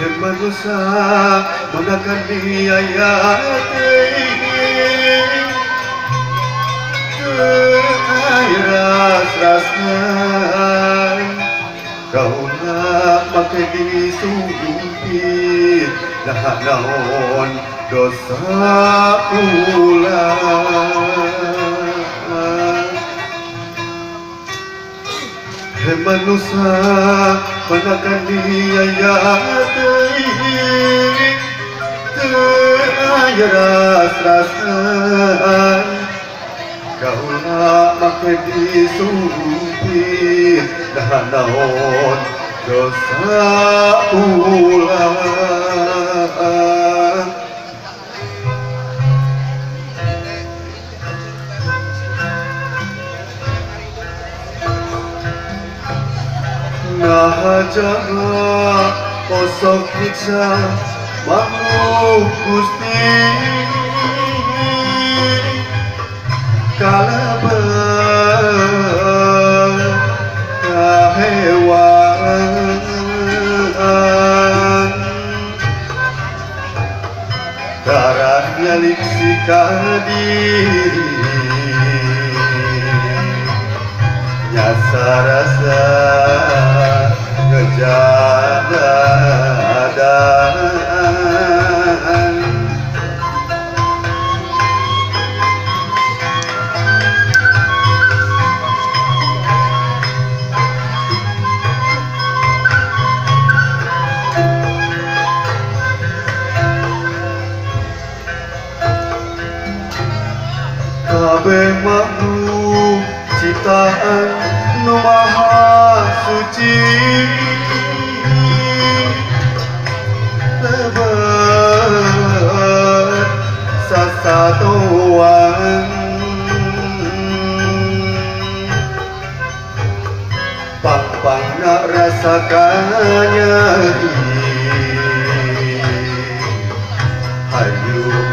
manusia menggunakan biaya ras-rasan kau nak pakai disungkit nah naon dosa ulang manusia menggunakan biaya ras-rasan kau nak pakai disumpit dah naon dosa ulang nah jaga osok kita mau gusti kalaban kahewan darahnya liksikan diri nyasa rasa kejadahan kabeh makhluk ciptaan nu maha suci lebat sasatuan pang-pangna rasakan nyeri hayu